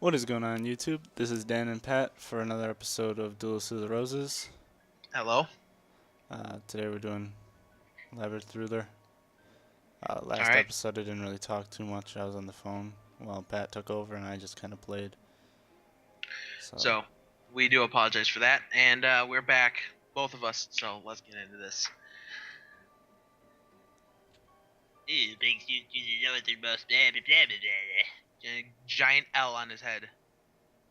What is going on, YouTube? This is Dan and Pat for another episode of Duelist through the Roses. Hello. Today we're doing Labyrinth Ruler. All Last right. episode I didn't really talk too much. I was on the phone while Pat took over and I just kind of played. So, So we do apologize for that, and we're back, both of us. So let's get into this. It makes you know what the most giant L on his head.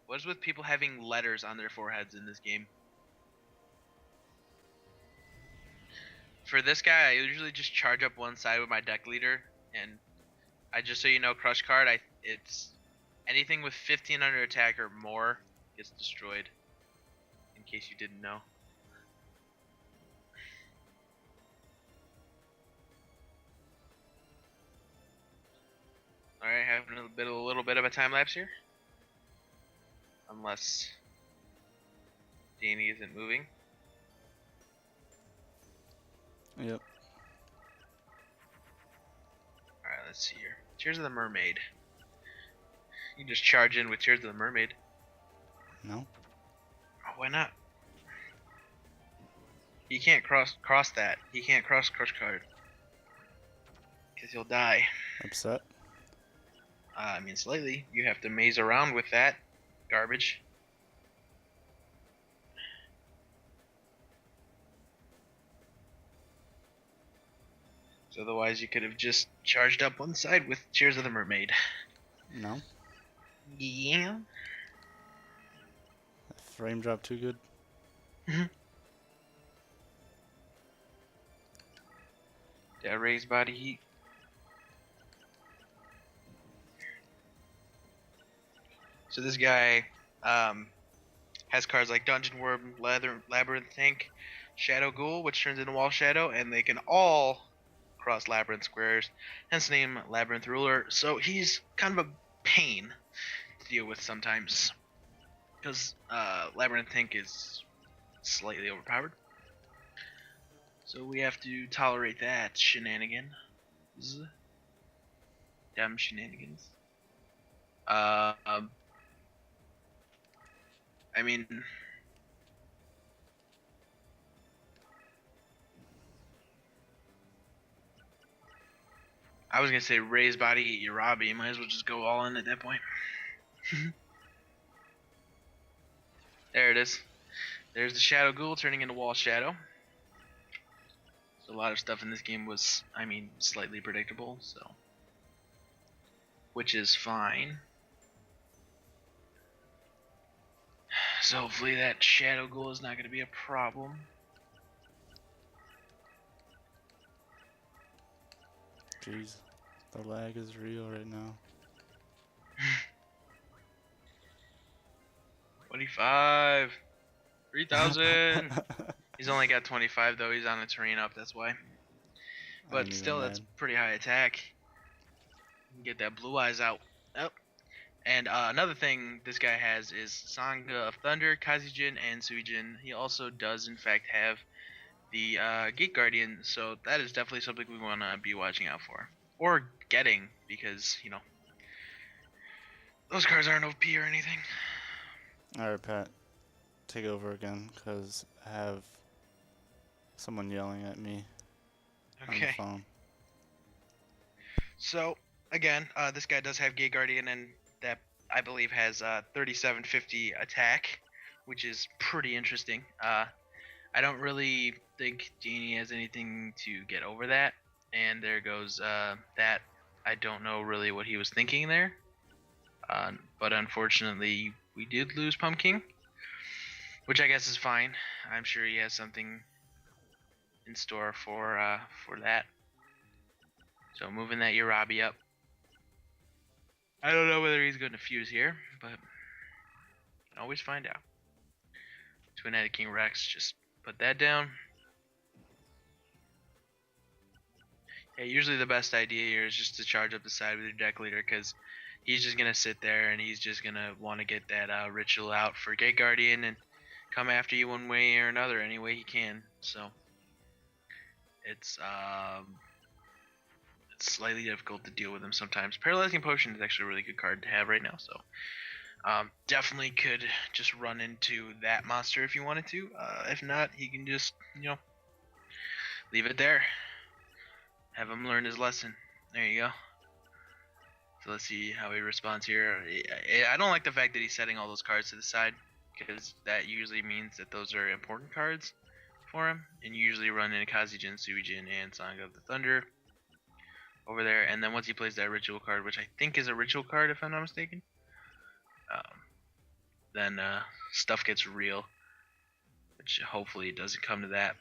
What is with people having letters on their foreheads in this game? For this guy, I usually just charge up one side with my deck leader, and I just so you know, crush card. It's anything with 1500 attack or more gets destroyed. In case you didn't know. Alright, having a little bit of a time lapse here. Unless Danny isn't moving. yep. Alright, let's see here. Tears of the Mermaid. You can just charge in with Tears of the Mermaid. No? Oh, why not? He can't cross that. He can't cross crush card. Because he'll die. Upset? I mean, slightly. You have to maze around with that garbage. So otherwise, you could have just charged up one side with Tears of the Mermaid. No? Yeah. Frame drop too good? That raised body heat. So this guy has cards like Dungeon Worm, Labyrinth Tank, Shadow Ghoul, which turns into Wall Shadow, and they can all cross Labyrinth squares, hence the name Labyrinth Ruler. So he's kind of a pain to deal with sometimes, because Labyrinth Tank is slightly overpowered. So we have to tolerate that shenanigans. Dumb shenanigans. I mean, I was gonna say raise body heat Urabi. You might as well just go all in at that point. There it is. There's the Shadow Ghoul turning into Wall Shadow. So a lot of stuff in this game was, I mean, slightly predictable. So, which is fine. So hopefully that Shadow Ghoul is not going to be a problem. Jeez. The lag is real right now. 25. 3,000. He's only got 25 though. He's on a terrain up, that's why. But still, that's pretty high attack. Get that blue eyes out. Oh. And another thing this guy has is Sangha of Thunder, Kazijin, and Suijin. He also does, in fact, have the Gate Guardian, so that is definitely something we want to be watching out for. Or getting, because, you know, those cards aren't OP or anything. Alright, Pat. Take over again, because I have someone yelling at me on the phone. So, again, this guy does have Gate Guardian, and that, I believe, has 3750 attack, which is pretty interesting. I don't really think Genie has anything to get over that, and there goes that. I don't know really what he was thinking there, but unfortunately we did lose Pumpkin, which I guess is fine. I'm sure he has something in store for that. So moving that Urabi up. I don't know whether he's going to fuse here, but you can always find out. Twin-headed King Rex, just put that down. Yeah, usually the best idea here is just to charge up the side with your deck leader, because he's just going to sit there and he's just going to want to get that ritual out for Gate Guardian and come after you one way or another any way he can. So it's slightly difficult to deal with him sometimes. Paralyzing Potion is actually a really good card to have right now, so Definitely could just run into that monster if you wanted to. If not, he can just, leave it there. Have him learn his lesson. There you go. So let's see how he responds here. I don't like the fact that he's setting all those cards to the side, because that usually means that those are important cards for him. And you usually run in Kazijin, Suijin, and Song of the Thunder over there. And then once he plays that ritual card, which I think is a ritual card if I'm not mistaken, then stuff gets real. Which hopefully it doesn't come to that.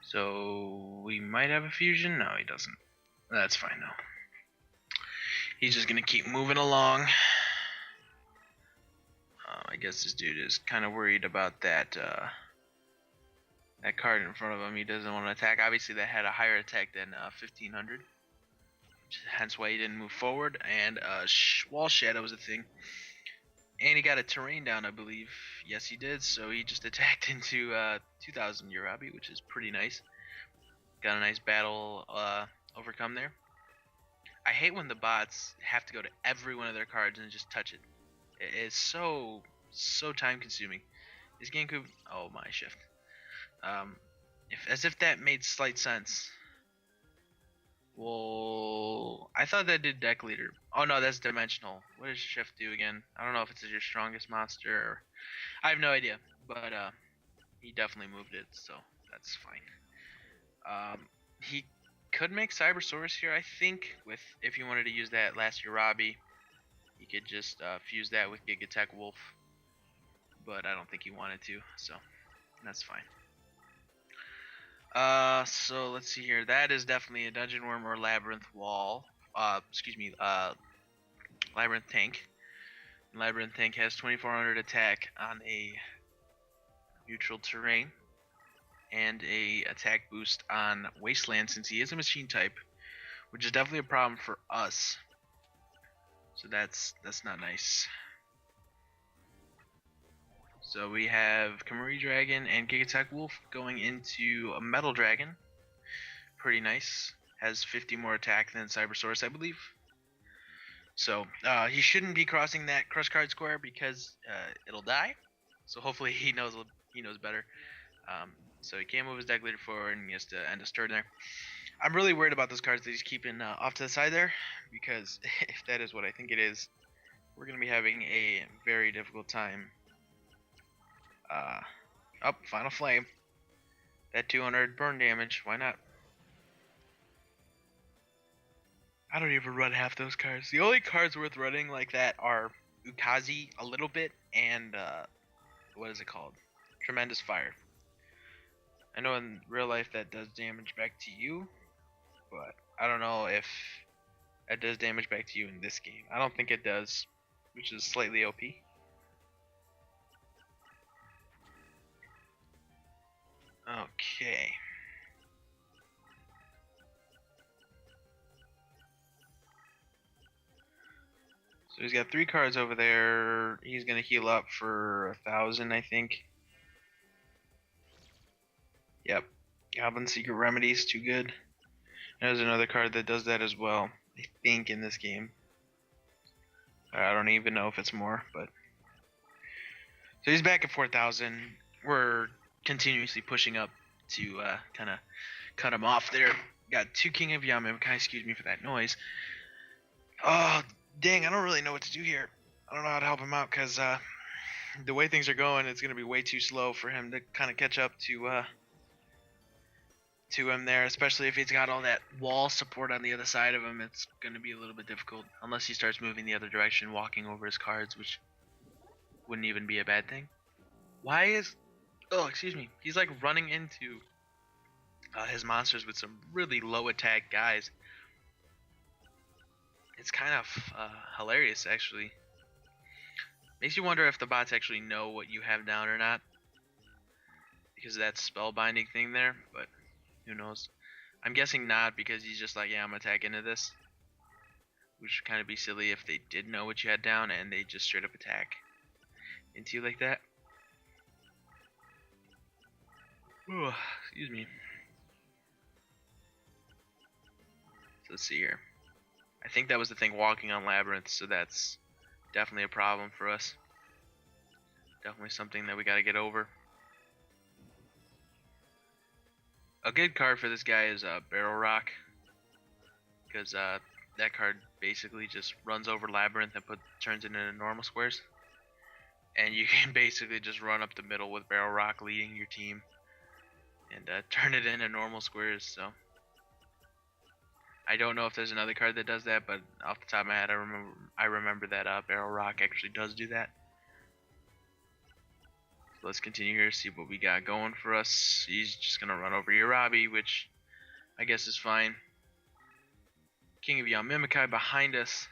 So we might have a fusion. No, he doesn't. That's fine though. He's just gonna keep moving along. I guess this dude is kind of worried about that that card in front of him. He doesn't want to attack. Obviously, that had a higher attack than 1500, hence why he didn't move forward. And wall shadow was a thing. And he got a terrain down, I believe. Yes, he did. So he just attacked into 2000 Urabi, which is pretty nice. Got a nice battle overcome there. I hate when the bots have to go to every one of their cards and just touch it. It's so time consuming. This game could, oh my shift. As if that made slight sense. Well, I thought that did deck leader. Oh no, that's dimensional. What does shift do again? I don't know if it's your strongest monster or I have no idea. But he definitely moved it, so that's fine. He could make Cybersaurus here, I think, with if you wanted to use that last Urabi. He could just fuse that with Gigatech Wolf. But I don't think he wanted to, so that's fine. So let's see here. That is definitely a Dungeon Worm or Labyrinth wall. Labyrinth Tank. Labyrinth Tank has 2400 attack on a neutral terrain, and a attack boost on Wasteland since he is a machine type, which is definitely a problem for us. So that's not nice. So we have Kamuri Dragon and Gigatech Wolf going into a Metal Dragon. Pretty nice. Has 50 more attack than Cybersaurus, I believe. So he shouldn't be crossing that Crush Card Square because it'll die. So hopefully he knows better. So he can't move his deck leader forward, and he has to end his turn there. I'm really worried about those cards that he's keeping off to the side there, because if that is what I think it is, we're going to be having a very difficult time. Final Flame. That 200 burn damage, why not? I don't even run half those cards. The only cards worth running like that are Ukazi a little bit, and what is it called? Tremendous Fire. I know in real life that does damage back to you, but I don't know if it does damage back to you in this game. I don't think it does, which is slightly OP. Okay. So he's got 3 cards over there. He's gonna heal up for 1000, I think. Yep. Goblin Secret Remedies, too good. There's another card that does that as well, I think, in this game. I don't even know if it's more, but so he's back at 4000. We're continuously pushing up to kind of cut him off there. Got 2 King of Yamabukai, excuse me for that noise. Oh, dang, I don't really know what to do here. I don't know how to help him out because the way things are going, it's going to be way too slow for him to kind of catch up to him there, especially if he's got all that wall support on the other side of him. It's going to be a little bit difficult unless he starts moving the other direction, walking over his cards, which wouldn't even be a bad thing. He's like running into his monsters with some really low attack guys. It's kind of hilarious, actually. Makes you wonder if the bots actually know what you have down or not, because of that spellbinding thing there, but who knows. I'm guessing not, because he's just like, yeah, I'm attacking into this, which would kind of be silly if they did know what you had down and they just straight up attack into you like that. Ooh, excuse me. So let's see here. I think that was the thing walking on Labyrinth, so that's definitely a problem for us. Definitely something that we got to get over. A good card for this guy is Barrel Rock, because that card basically just runs over Labyrinth and turns it into normal squares. And you can basically just run up the middle with Barrel Rock leading your team and turn it into normal squares. So I don't know if there's another card that does that, but off the top of my head, I remember that Barrel Rock actually does do that. So let's continue here, see what we got going for us. He's just gonna run over Urabi, which I guess is fine. King of Yamimikai behind us.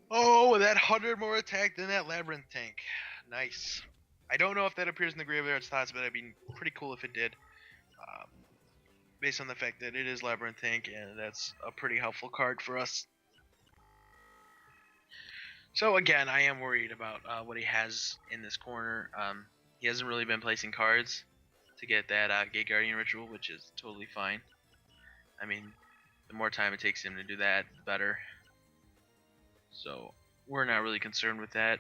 Oh, that 100 more attack than that Labyrinth tank. Nice. I don't know if that appears in the graveyard slots, but it'd be pretty cool if it did. Based on the fact that it is Labyrinth tank, and that's a pretty helpful card for us. So again, I am worried about what he has in this corner. He hasn't really been placing cards to get that Gate Guardian ritual, which is totally fine. I mean, the more time it takes him to do that, the better. So we're not really concerned with that.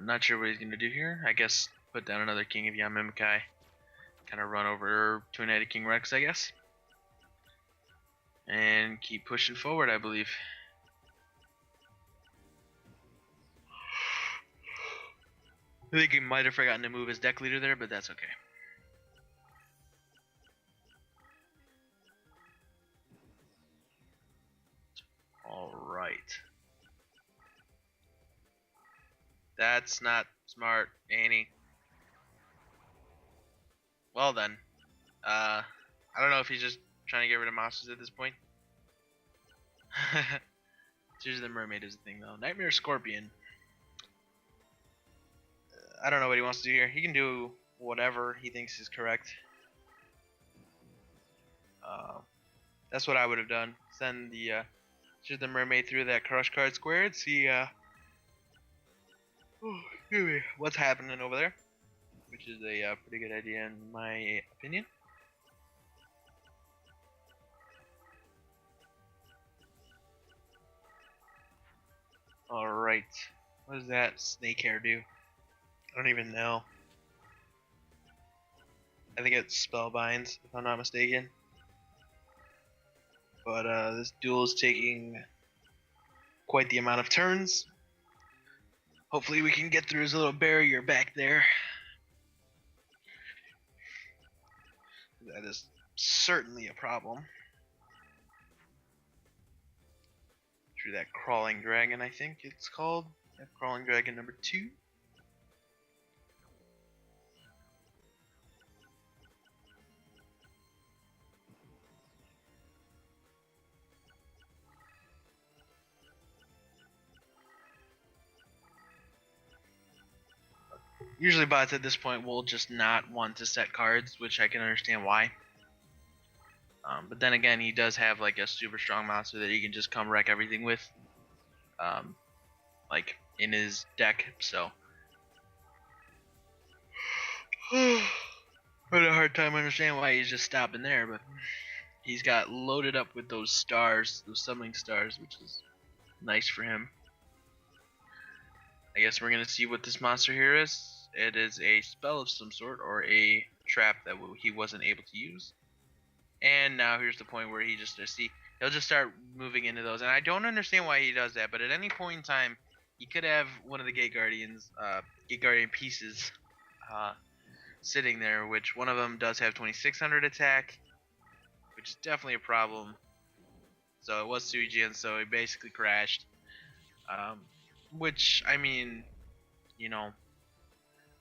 Not sure what he's gonna do here. I guess put down another King of Yamimikai. Kind of run over Two-Headed King Rex, I guess. And keep pushing forward, I believe. I think he might have forgotten to move his deck leader there, but that's okay. Alright. That's not smart, Annie. Well then. I don't know if he's just trying to get rid of monsters at this point. Tears of the Mermaid is the thing though. Nightmare Scorpion. I don't know what he wants to do here. He can do whatever he thinks is correct. That's what I would have done. Send the Tears of the Mermaid through that crush card squared. See what's happening over there. Which is a pretty good idea in my opinion. Alright. What does that snake hair do? I don't even know. I think it spellbinds, if I'm not mistaken. But this duel is taking quite the amount of turns. Hopefully we can get through his little barrier back there. That is certainly a problem. Through that Crawling Dragon, I think it's called. Yeah, Crawling Dragon number 2. Usually bots at this point will just not want to set cards, which I can understand why. But then again, he does have like a super strong monster that he can just come wreck everything with, like in his deck. So I had a hard time understanding why he's just stopping there, but he's got loaded up with those stars, those summoning stars, which is nice for him. I guess we're gonna see what this monster here is. It is a spell of some sort or a trap that he wasn't able to use. And now here's the point where he just he'll just start moving into those, and I don't understand why he does that. But at any point in time, he could have one of the Gate Guardian pieces sitting there, which one of them does have 2600 attack, which is definitely a problem. So it was Suijin, so he basically crashed. Which, I mean, you know,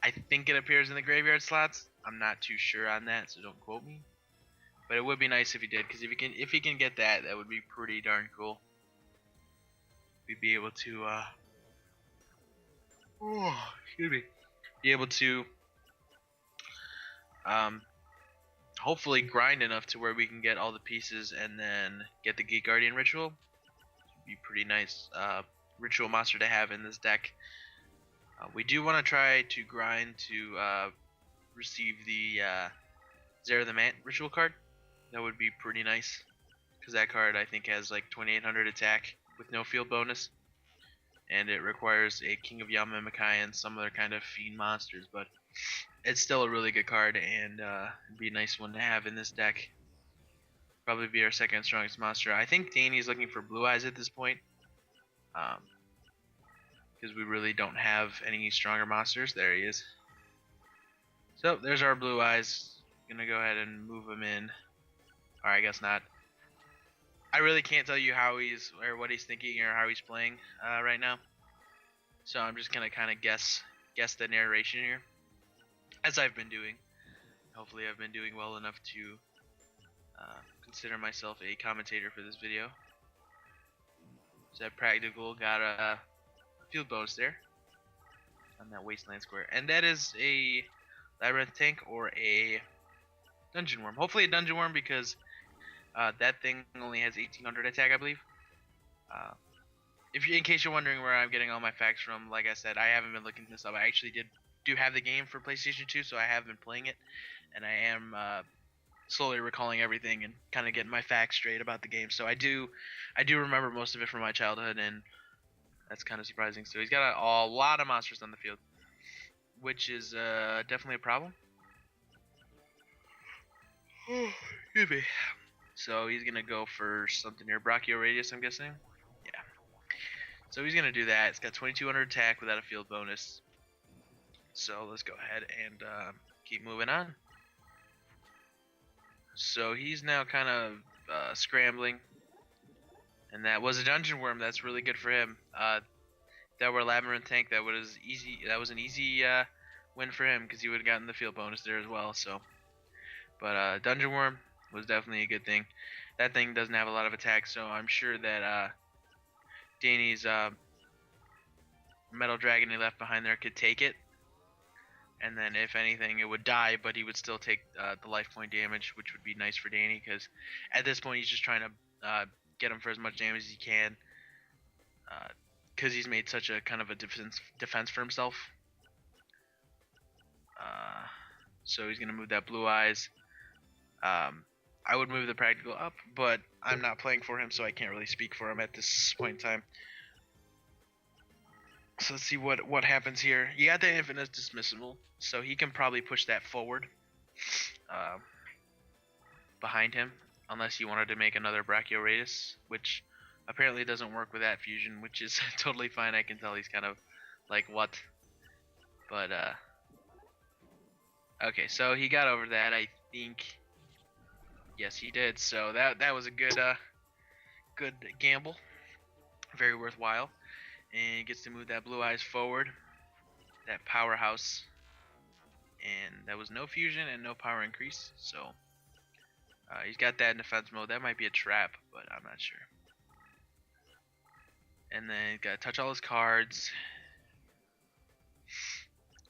I think it appears in the graveyard slots. I'm not too sure on that, so don't quote me. But it would be nice if he did, because if he can get that, that would be pretty darn cool. We'd be able to be able to hopefully grind enough to where we can get all the pieces and then get the Gate Guardian ritual. It'd be pretty nice ritual monster to have in this deck. We do want to try to grind to receive the Zera the Mant ritual card. That would be pretty nice. because that card I think has like 2800 attack with no field bonus, and it requires a King of Yamamakai and some other kind of fiend monsters, but it's still a really good card, and it'd be a nice one to have in this deck. Probably be our second strongest monster. I think Danny's looking for Blue Eyes at this point, because we really don't have any stronger monsters. There he is. So there's our Blue Eyes. Gonna go ahead and move him in. Or I guess not. I really can't tell you how he's or what he's thinking or how he's playing right now. So I'm just gonna kind of guess the narration here, as I've been doing. Hopefully I've been doing well enough to consider myself a commentator for this video. So that practical got a field bonus there on that wasteland square, and that is a labyrinth tank or a dungeon worm. Hopefully a dungeon worm, because that thing only has 1800 attack, I believe. In case you're wondering where I'm getting all my facts from, like I said, I haven't been looking this up. I actually do have the game for PlayStation 2, so I have been playing it, and I am slowly recalling everything and kind of getting my facts straight about the game. So I do remember most of it from my childhood, and that's kind of surprising. So he's got a lot of monsters on the field, which is definitely a problem. Excuse me. So he's gonna go for something near Brachio Radius, I'm guessing. Yeah. So he's gonna do that. It's got 2200 attack without a field bonus. So let's go ahead and keep moving on. So he's now kind of scrambling, and that was a dungeon worm. That's really good for him. That were labyrinth tank. That was easy. That was an easy win for him, because he would have gotten the field bonus there as well. So, but dungeon worm was definitely a good thing. That thing doesn't have a lot of attack, so I'm sure that Danny's metal dragon he left behind there could take it, and then if anything it would die, but he would still take the life point damage, which would be nice for Danny, because at this point he's just trying to get him for as much damage as he can, because he's made such a kind of a defense for himself. So he's gonna move that Blue Eyes. I would move the practical up, but I'm not playing for him, so I can't really speak for him at this point in time. So let's see what happens here. You got the infinite dismissible, so he can probably push that forward behind him, unless you wanted to make another Brachio Radius, which apparently doesn't work with that fusion, which is totally fine. I can tell he's kind of like, what? But okay, so he got over that, I think. Yes, he did. So that was a good good gamble, very worthwhile. And he gets to move that Blue Eyes forward, that powerhouse, and that was no fusion and no power increase. So he's got that in defense mode. That might be a trap, but I'm not sure. And then got to touch all his cards.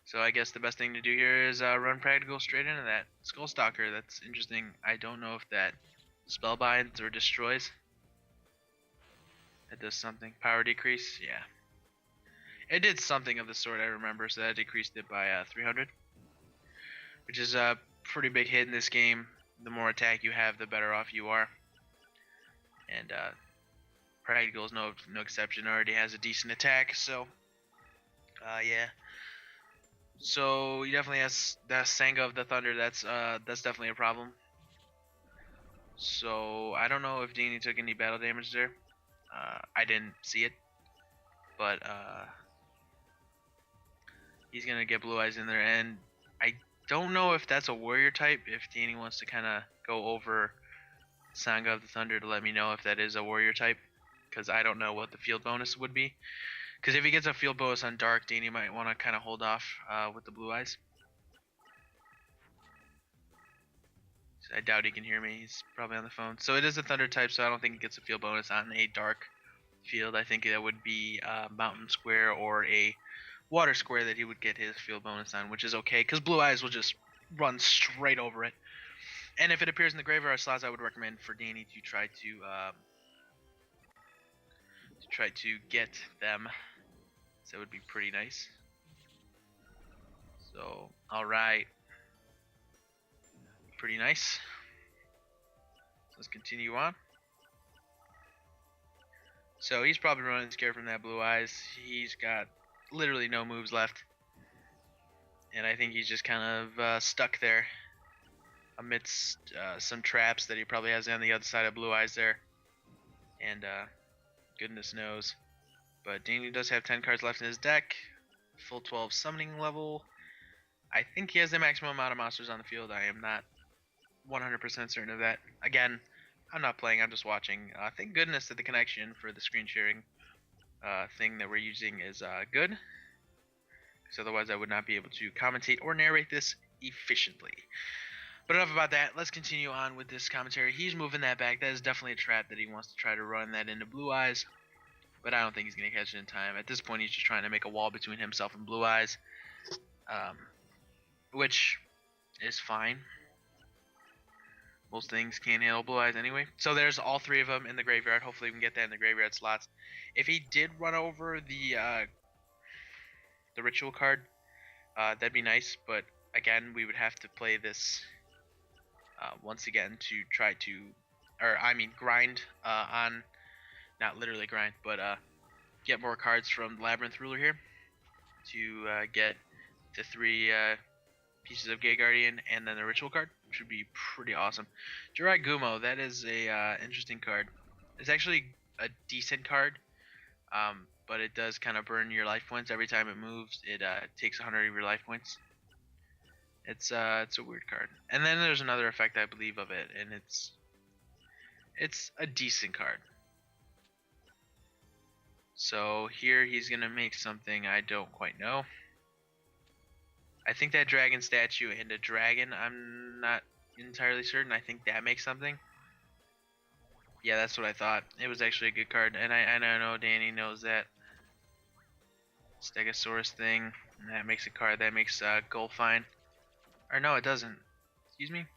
So I guess the best thing to do here is run practical straight into that Skull Stalker. That's interesting. I don't know if that spellbinds or destroys. It does something. Power decrease, yeah. It did something of the sort, I remember. So that decreased it by 300, which is a pretty big hit in this game. The more attack you have, the better off you are. And practical is no exception. Already has a decent attack, so yeah. So he definitely has that Sanga of the Thunder. That's definitely a problem. So I don't know if Danny took any battle damage there. I didn't see it, but he's gonna get Blue Eyes in there, and I don't know if that's a warrior type. If Danny wants to kind of go over Sanga of the Thunder to let me know if that is a warrior type, because I don't know what the field bonus would be. Because if he gets a field bonus on Dark, Danny might want to kind of hold off with the Blue Eyes. So I doubt he can hear me. He's probably on the phone. So it is a Thunder type, so I don't think he gets a field bonus on a Dark field. I think that would be a Mountain Square or a Water Square that he would get his field bonus on, which is okay, because Blue Eyes will just run straight over it. And if it appears in the graveyard slots, I would recommend for Danny to try to get them. So it would be pretty nice. So, alright. Pretty nice. So let's continue on. So he's probably running scared from that blue eyes. He's got literally no moves left. And I think he's just kind of stuck there amidst some traps that he probably has on the other side of blue eyes there. And goodness knows. But Danny does have 10 cards left in his deck. Full 12 summoning level. I think he has the maximum amount of monsters on the field. I am not 100% certain of that. Again, I'm not playing, I'm just watching. Thank goodness that the connection for the screen sharing thing that we're using is good. Because otherwise I would not be able to commentate or narrate this efficiently. But enough about that. Let's continue on with this commentary. He's moving that back. That is definitely a trap that he wants to try to run that into blue eyes. But I don't think he's going to catch it in time. At this point, he's just trying to make a wall between himself and blue eyes. Which is fine. Most things can't handle blue eyes anyway. So there's all three of them in the graveyard. Hopefully we can get that in the graveyard slots. If he did run over the ritual card, that'd be nice. But again, we would have to play this once again to try to, grind on, not literally grind, but get more cards from the Labyrinth Ruler here to get the 3 pieces of Gay Guardian and then the Ritual card, which would be pretty awesome. Jirai Gumo, that is a interesting card. It's actually a decent card, but it does kind of burn your life points every time it moves. It takes 100 of your life points. It's a weird card. And then there's another effect I believe of it, and it's a decent card. So here he's gonna make something I don't quite know. I think that dragon statue and a dragon, I'm not entirely certain. I think that makes something. Yeah, that's what I thought. It was actually a good card, and I know Danny knows that. Stegosaurus thing, and that makes a card that makes gold fine. Or no, it doesn't. Excuse me?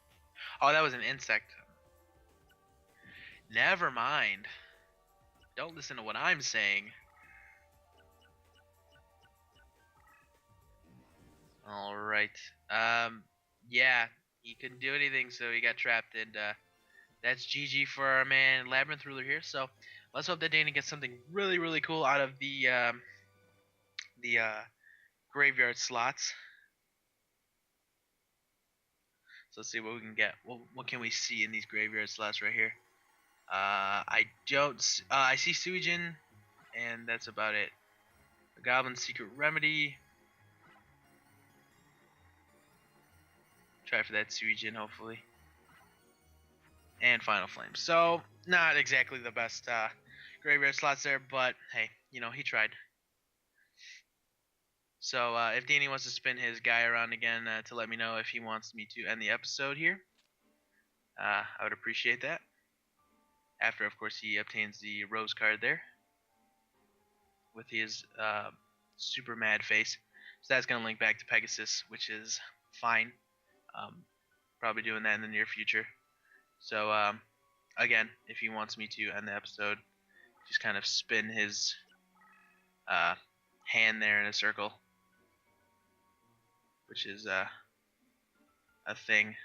Oh, that was an insect. Never mind. Don't listen to what I'm saying. Alright. Yeah, he couldn't do anything, so he got trapped, and that's GG for our man Labyrinth Ruler here. So let's hope that Danny gets something really, really cool out of the graveyard slots. So let's see what we can get. What can we see in these graveyard slots right here? I see Suijin, and that's about it. A Goblin Secret Remedy. Try for that Suijin, hopefully. And Final Flame. So, not exactly the best graveyard slots there, but hey, you know, he tried. So, if Danny wants to spin his guy around again to let me know if he wants me to end the episode here, I would appreciate that. After, of course, he obtains the Rose card there with his super mad face. So that's going to link back to Pegasus, which is fine. Probably doing that in the near future. So, again, if he wants me to end the episode, just kind of spin his hand there in a circle, which is a thing.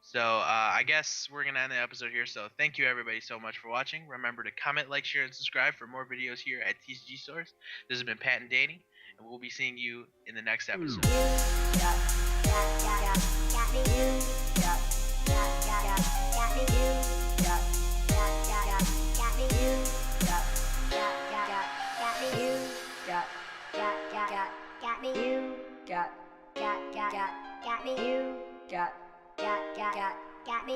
So, I guess we're going to end the episode here. So, thank you everybody so much for watching. Remember to comment, like, share, and subscribe for more videos here at TCG Source. This has been Pat and Danny, and we'll be seeing you in the next episode. Got me.